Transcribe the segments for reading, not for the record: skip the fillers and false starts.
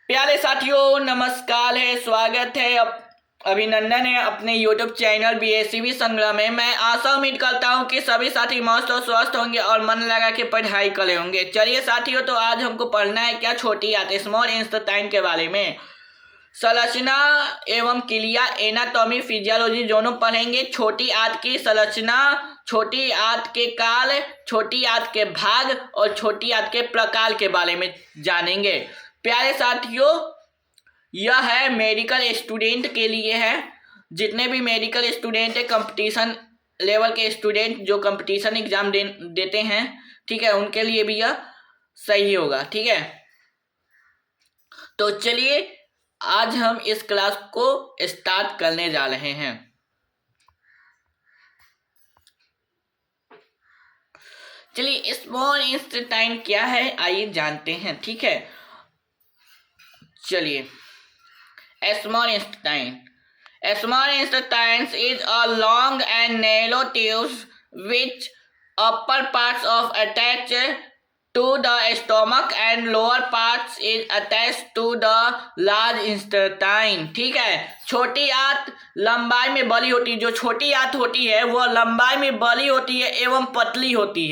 प्यारे साथियों, नमस्कार है, स्वागत है, अभिनंदन है अपने YouTube चैनल BSCB संग्रह में। मैं आशा उम्मीद करता हूं कि सभी साथी मस्त और स्वस्थ होंगे और मन लगा के पढ़ाई कर होंगे। चलिए साथियों, तो आज हमको पढ़ना है क्या, छोटी आंत स्मॉल इंटेस्टाइन के बारे में। संरचना एवं क्रिया, एनाटॉमी, फिजियोलॉजी दोनों पढ़ेंगे। छोटी आंत की संरचना, छोटी आंत के काल, छोटी आंत के भाग और छोटी आंत के प्रकार के बारे में जानेंगे। प्यारे साथियों, यह है मेडिकल स्टूडेंट के लिए है। जितने भी मेडिकल स्टूडेंट है, कंपटीशन लेवल के स्टूडेंट जो कंपटीशन एग्जाम देते हैं, ठीक है, उनके लिए भी यह सही होगा। ठीक है, तो चलिए आज हम इस क्लास को स्टार्ट करने जा रहे हैं। चलिए स्मॉल इंटेस्टाइन क्या है, आइए जानते हैं। ठीक है, चलिए small intestine. Small intestines is a long and narrow tubes which upper parts of attached to the stomach and lower parts is attached to the large intestine। ठीक है, छोटी आंत लंबाई में बड़ी होती है। जो छोटी आंत होती है वह लंबाई में बड़ी होती है एवं पतली होती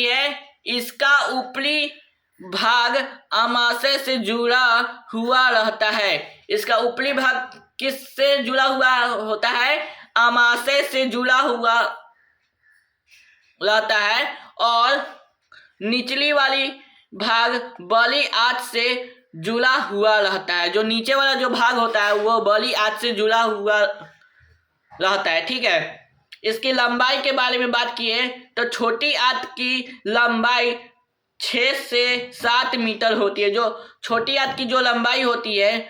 है। इसका ऊपरी भाग आमाशय से जुड़ा हुआ रहता है। इसका ऊपरी भाग किससे जुड़ा हुआ होता है? आमाशय से जुड़ा हुआ रहता है और निचली वाली भाग बड़ी आंत से जुड़ा हुआ रहता है। जो नीचे वाला जो भाग होता है वो बड़ी आंत से जुड़ा हुआ रहता है। ठीक है, इसकी लंबाई के बारे में बात किए तो छोटी आंत की लंबाई 6 से 7 मीटर होती है। जो छोटी आंत की जो लंबाई होती है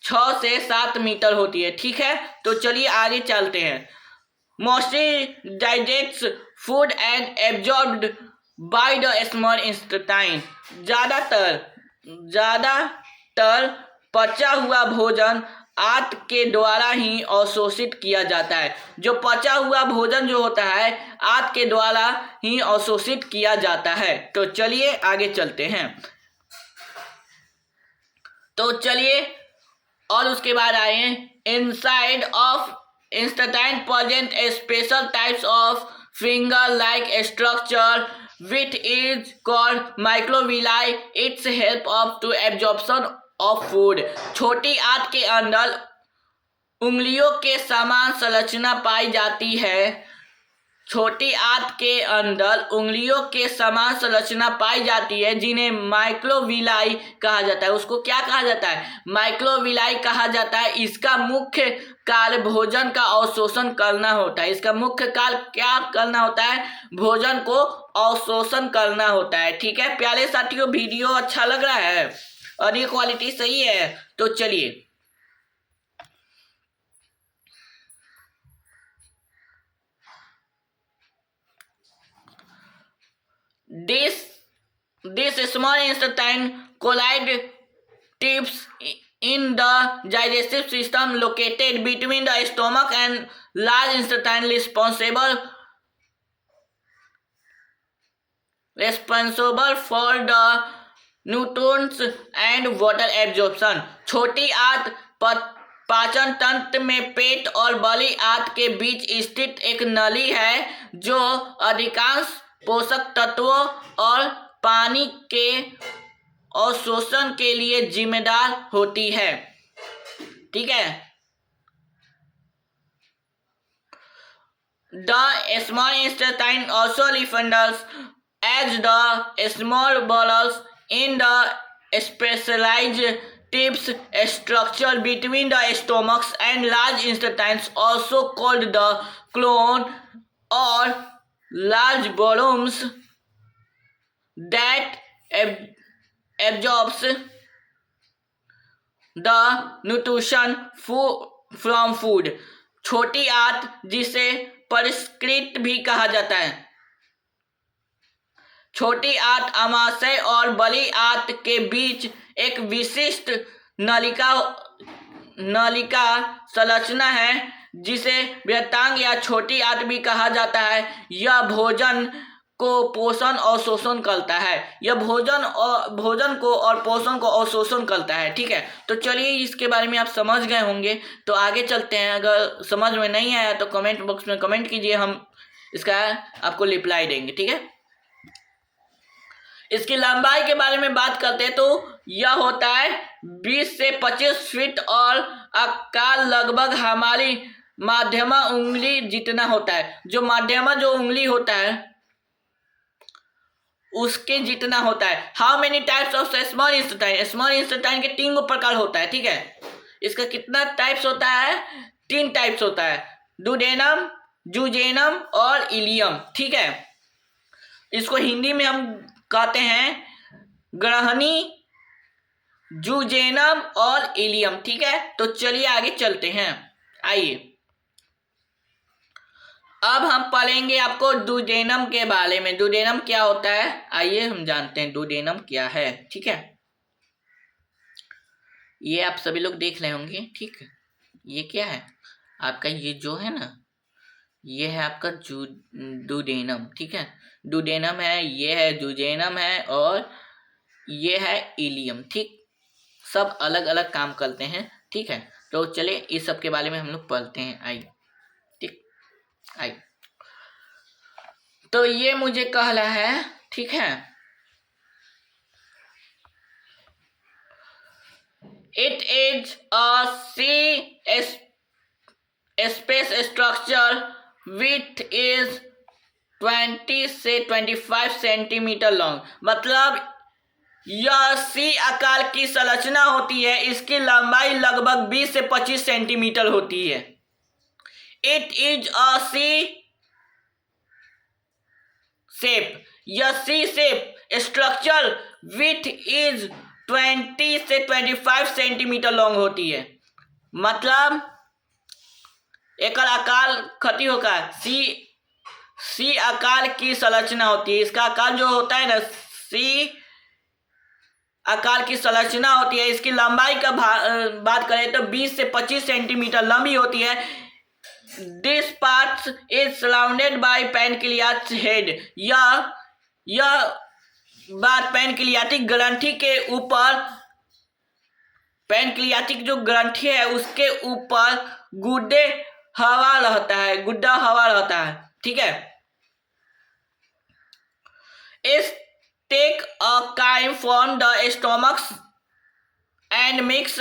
6 से 7 मीटर होती है। ठीक है, तो चलिए आगे चलते हैं। Mostly digest food and absorbed by the small intestine. ज़्यादातर पचा हुआ भोजन आंत के द्वारा ही अवशोषित किया जाता है। जो पचा हुआ भोजन जो होता है आंत के द्वारा ही अवशोषित किया जाता है। तो चलिए आगे चलते हैं। तो चलिए और उसके बाद आए inside of intestine present a special types of finger like structure which is called microvilli. It's help of to absorption of food. छोटी आंत के अंदर उंगलियों के समान संरचना पाई जाती है। छोटी आंत के अंदर उंगलियों के समान संरचना पाई जाती है जिन्हें माइक्रोविलाई कहा जाता है। उसको क्या कहा जाता है? माइक्रोविलाई कहा जाता है। इसका मुख्य कार्य भोजन का अवशोषण करना होता है। इसका मुख्य कार्य क्या करना होता है? भोजन को अवशोषण करना होता है। ठीक है प्यारे साथियों, वीडियो अच्छा लग रहा है और ये क्वालिटी सही है तो चलिए This small intestine collide tubes in the digestive system located between the stomach and large intestine responsible for the nutrients and water absorption। छोटी आंत पाचन तंत्र में पेट और बड़ी आंत के बीच स्थित एक नली है जो अधिकांश पोषक तत्वों और पानी के अवशोषण के लिए जिम्मेदार होती है। ठीक है, The small intestine also functions as the small bowels in the specialized tubes structure between the stomachs and large intestines, also called the colon or large volumes, that absorbs the nutrition from food। छोटी आंत जिसे परिष्कृत भी कहा जाता है। छोटी आंत आमाशय और बड़ी आंत के बीच एक विशिष्ट नलिका संरचना है जिसे वृत्तांग या छोटी आंत भी कहा जाता है। यह भोजन को पोषण और शोषण करता है। यह भोजन को और पोषण को अवशोषण करता है। ठीक है, तो चलिए इसके बारे में आप समझ गए होंगे, तो आगे चलते हैं। अगर समझ में नहीं आया तो कमेंट बॉक्स में कमेंट कीजिए, हम इसका आपको रिप्लाई देंगे। ठीक है, इसकी लंबाई के बारे में बात करते हैं तो यह होता है 20 से 25 फीट और आकार लगभग हमारी मध्यमा उंगली जितना होता है। जो मध्यमा जो उंगली होता है उसके जितना होता है। How many types of small intestine? Small intestine के 3 प्रकार होता है। ठीक है, इसका कितना टाइप्स होता है? 3 टाइप्स होता है, डुडेनम, जुजेनम और इलियम। ठीक है, इसको हिंदी में हम कहते हैं ग्रहणी, जुजेनम और इलियम। ठीक है, तो चलिए आगे चलते हैं। आइए अब हम पढ़ेंगे आपको डुडेनम के बारे में। डुडेनम क्या होता है, आइए हम जानते हैं डुडेनम क्या है। ठीक है, ये आप सभी लोग देख रहे होंगे। ठीक है, ये क्या है आपका, ये जो है ना, ये है आपका डुडेनम। ठीक है, डुडेनम है, ये है जुजेनम है और ये है इलियम। ठीक, सब अलग अलग काम करते हैं। ठीक है, तो चलिए इस सब के बारे में हम लोग पढ़ते हैं। आइए, ठीक, आइए। तो ये मुझे कहला है, ठीक है, it is a C shape structure with is 20 से 25 सेंटीमीटर लॉन्ग। मतलब यह सी आकार की संरचना होती है, इसकी लंबाई लगभग 20 से 25 सेंटीमीटर होती है। It is a C shape, यह C shape structure with is 20 से 25 सेंटीमीटर लॉन्ग होती है। मतलब एक आकार खती होगा, सी आकार की संरचना होती है। इसका आकार जो होता है ना, सी आकार की संरचना होती है। इसकी लंबाई का बात करें तो 20 से 25 सेंटीमीटर लंबी होती है। This part is surrounded by pancreas head. यह बात पैनक्रियाटिक ग्रंथि के ऊपर, पैनक्रियाटिक जो ग्रंथि है उसके ऊपर गुड्डा हवा रहता है। ठीक है, इस take a chyme from the stomach and mix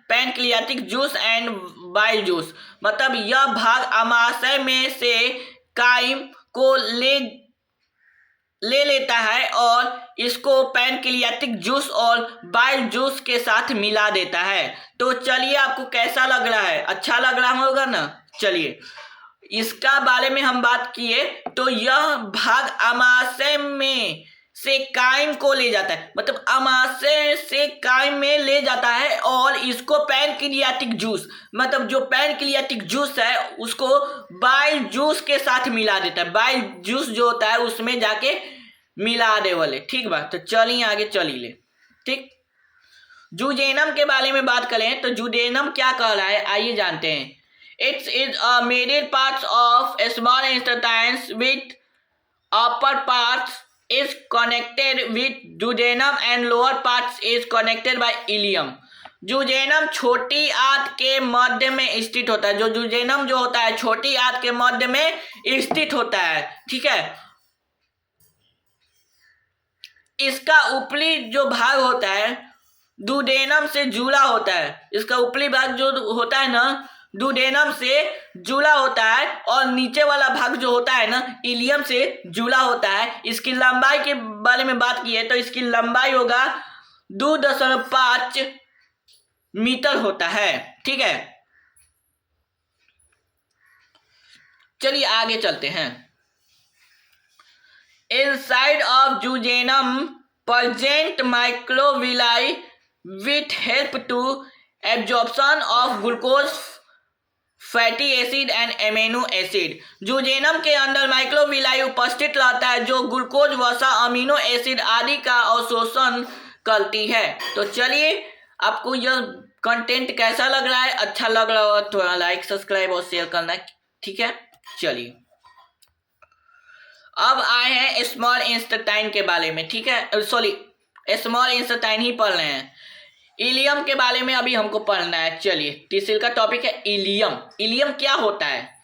pancreatic juice and bile juice. मतलब यह भाग आमाशय में से काइम को ले लेता है और इसको पैनक्रियाटिक जूस और बाइल जूस के साथ मिला देता है। तो चलिए आपको कैसा लग रहा है, अच्छा लग रहा होगा ना। चलिए इसका बारे में हम बात किए तो यह भाग आमाशय में से काइम को ले जाता है। मतलब आमाशय से काइम में ले जाता है और इसको पैनक्रियाटिक जूस, मतलब जो पैनक्रियाटिक जूस है उसको बाइल जूस के साथ मिला देता है। बाइल जूस जो होता है उसमें जाके मिला दे वाले। ठीक बात, तो चलिए आगे चलिए। ठीक, जुडेनम के बारे में बात करें तो जुडेनम क्या कह रहा है, आइए जानते हैं। It's is a middle parts of small intestines with upper parts is connected with duodenum and lower parts is connected by ileum। जुजेनम छोटी आंत के मध्य में स्थित होता है। जो जुजेनम जो होता है छोटी आंत के मध्य में स्थित होता है। ठीक है, इसका ऊपरी जो भाग होता है दुओडेनम से जुड़ा होता है। इसका ऊपरी भाग जो होता है ना दुओडेनम से जुड़ा होता है और नीचे वाला भाग जो होता है ना इलियम से जुड़ा होता है। इसकी लंबाई के बारे में बात की है तो इसकी लंबाई होगा 2.5 मीटर होता है। ठीक है, चलिए आगे चलते हैं। Inside of jejunum present microvilli with help to absorption of glucose, fatty acid and amino acid. Jejunum के अंदर माइक्रोविलाई उपस्थित रहता है जो ग्लूकोज, वसा, अमीनो एसिड आदि का अवशोषण करती है। तो चलिए आपको यह कंटेंट कैसा लग रहा है, अच्छा लग रहा हो थोड़ा लाइक, सब्सक्राइब और शेयर करना। ठीक है, चलिए अब आए हैं स्मॉल इंस्टेटाइन के बारे में, ठीक है, सॉरी स्मॉल इंस्टेटाइन ही पढ़ रहे हैं। इलियम के बारे में अभी हमको पढ़ना है। चलिए, तीसरे का टॉपिक है इलियम। इलियम क्या होता है?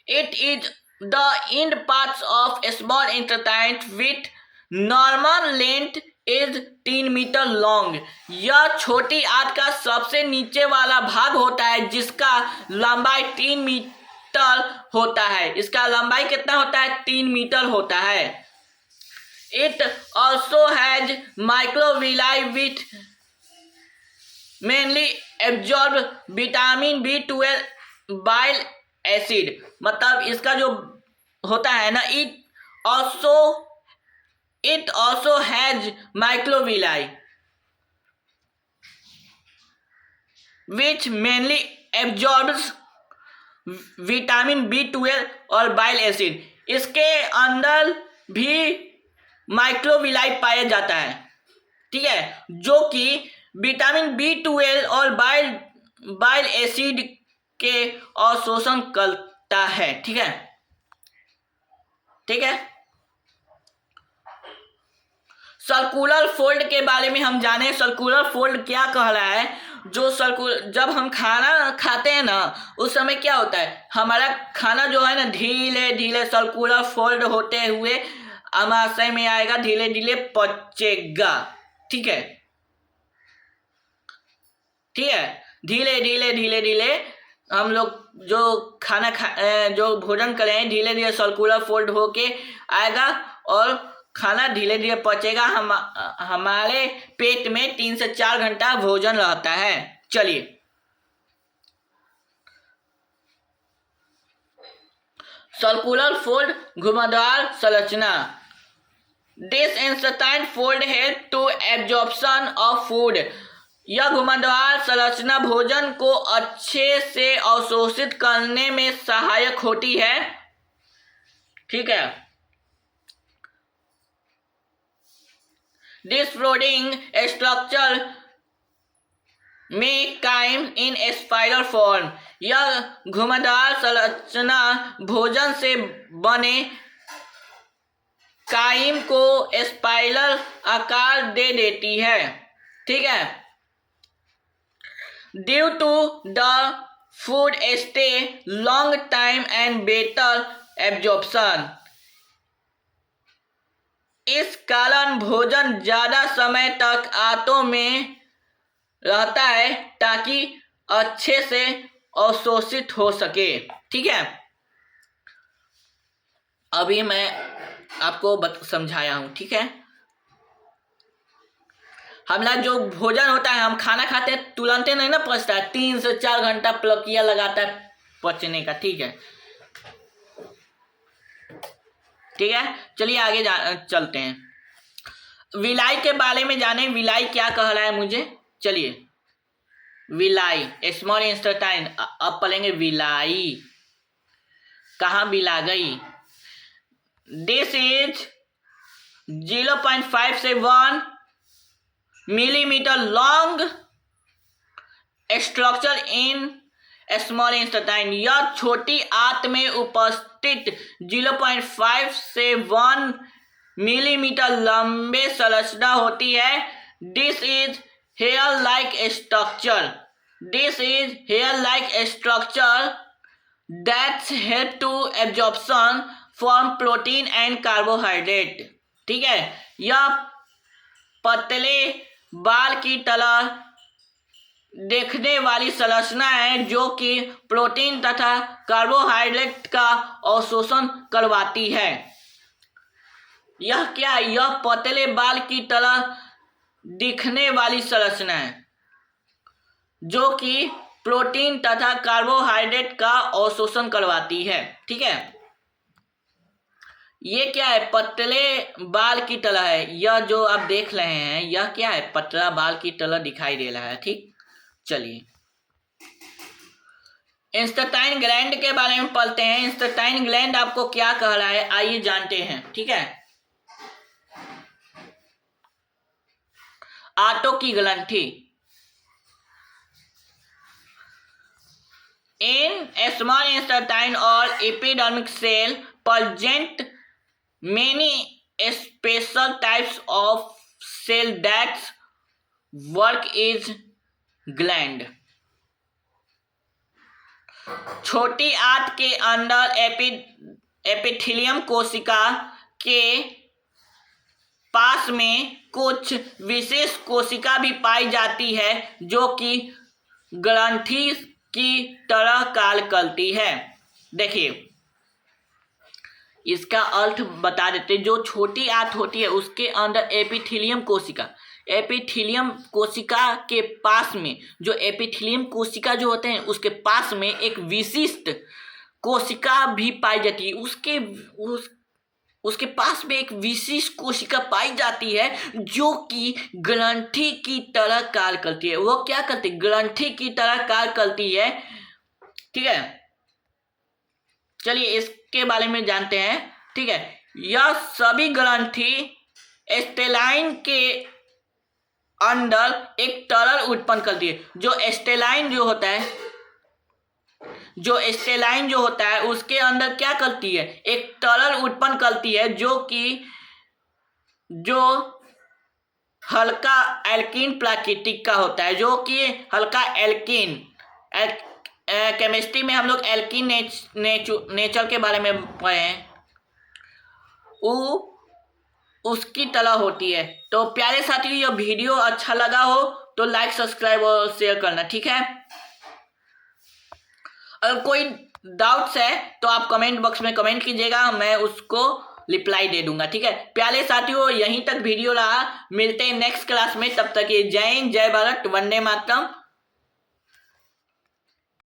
It is the end parts of small intestine with normal length is 3 metre long. यह छोटी आंत का सबसे नीचे वाला भाग होता है जिसका लंबाई 3 मीटर होता है। इसका लंबाई कितना होता है? 3 मीटर होता है। It also has microvilli with mainly absorb vitamin B12 bile acid. मतलब इसका जो होता है ना, it also has microvilli which mainly absorbs vitamin B12 और बाइल एसिड। इसके अंदर भी माइक्रोविलाई पाया जाता है, ठीक है, जो कि विटामिन B12 और बाइल एसिड के अवशोषण करता है, ठीक है, ठीक है। सर्कुलर फोल्ड के बारे में हम जाने। सर्कुलर फोल्ड क्या कह रहा है? जब हम खाना खाते हैं ना, उस समय क्या होता है, हमारा खाना जो है ना धीरे धीरे सर्कुलर फोल्ड होते हुए आमाशय में आएगा, धीरे धीरे पचेगा, ठीक है, ठीक है। धीरे धीरे हम लोग जो भोजन करें धीरे धीरे सर्कुलर फोल्ड होके आएगा और खाना धीरे धीरे पचेगा। हमारे पेट में 3 से 4 घंटा भोजन रहता है। चलिए, सर्कुलर फोल्ड, घुमावदार संरचना। This intestine fold help to absorption of food. यह घुमावदार संरचना भोजन को अच्छे से अवशोषित करने में सहायक होती है, ठीक है। दिस फोल्डिंग स्ट्रक्चर में काइम इन स्पाइरल फॉर्म। यह घुमावदार संरचना भोजन से बने काइम को स्पाइरल आकार दे देती है, ठीक है। Due to the food stay long time and better absorption. इस कारण भोजन ज्यादा समय तक आंतों में रहता है ताकि अच्छे से अवशोषित हो सके, ठीक है। अभी मैं आपको समझाया हूं, ठीक है। हमारा जो भोजन होता है, हम खाना खाते हैं तुरंत नहीं ना पचता है, 3 से 4 घंटा प्रक्रिया लगाता है पचने का, ठीक है, ठीक है। चलिए आगे चलते हैं। विलाई के बारे में जाने। विलाई क्या कह रहा है मुझे? चलिए, विलाई स्मॉल इंस्टेटाइन। अब पढ़ेंगे विलाई। कहाँ विला गई? दिस इज 0.5 से 1 millimetre long structure in small intestine. यह छोटी आंत में उपस्थित 0.5 से 1 मिलीमीटर लंबे संरचना होती है। This is hair like structure. This is hair like structure that's help to absorption from protein and carbohydrate, ठीक है। यह पतले बाल की तरह देखने वाली संरचना है जो कि प्रोटीन तथा कार्बोहाइड्रेट का अवशोषण करवाती है। यह क्या है? यह पतले बाल की तरह दिखने वाली संरचना है जो कि प्रोटीन तथा कार्बोहाइड्रेट का अवशोषण करवाती है, ठीक है। ये क्या है? पतले बाल की तरह है। यह जो आप देख रहे हैं यह क्या है? पतला बाल की तरह दिखाई दे रहा है, ठीक। चलिए, इंस्टेटाइन ग्लैंड के बारे में पढ़ते हैं। इंस्टेटाइन ग्लैंड आपको क्या कह रहा है, आइए जानते हैं, ठीक है। आंतों की ग्रंथि। इन स्मॉल इंस्टेटाइन और epidermic cell present many special types of cell that work is gland। छोटी आंत के अंदर एपिथेलियम कोशिका के पास में कुछ विशेष कोशिका भी पाई जाती है जो कि ग्रंथि की तरह कार्य करती है। देखिए इसका अर्थ बता देते, जो छोटी आंत होती है उसके अंदर एपिथेलियम कोशिका के पास में, जो एपिथेलियम कोशिका जो होते हैं उसके पास में एक विशिष्ट कोशिका भी पाई जाती है। उसके पास में एक विशिष्ट कोशिका पाई जाती है जो कि ग्रंथि की तरह कार्य करती है। वो क्या करती है? ग्रंथि की तरह कार्य करती है। ठीक है, चलिए इसके बारे में जानते हैं। ठीक है, यह सभी ग्रंथि स्टेलाइन के अंदर एक तरल उत्पन्न करती है। जो स्टेलाइन जो होता है उसके अंदर क्या करती है? एक तरल उत्पन्न करती है जो हल्का एल्कीन प्राकृतिक का होता है, जो कि हल्का एल्कीन, केमिस्ट्री में हम लोग एल्कीन नेचर के बारे में पढ़े हैं, उसकी तरह होती है। तो प्यारे साथियों, यह वीडियो अच्छा लगा हो तो लाइक, सब्सक्राइब और शेयर करना। ठीक है, अगर कोई डाउट्स है तो आप कमेंट बॉक्स में कमेंट कीजिएगा, मैं उसको रिप्लाई दे दूंगा। ठीक है प्यारे साथियों, यहीं तक वीडियो रहा, मिलते हैं नेक्स्ट क्लास में। तब तक ये जय हिंद, जय भारत, वंदे मातरम।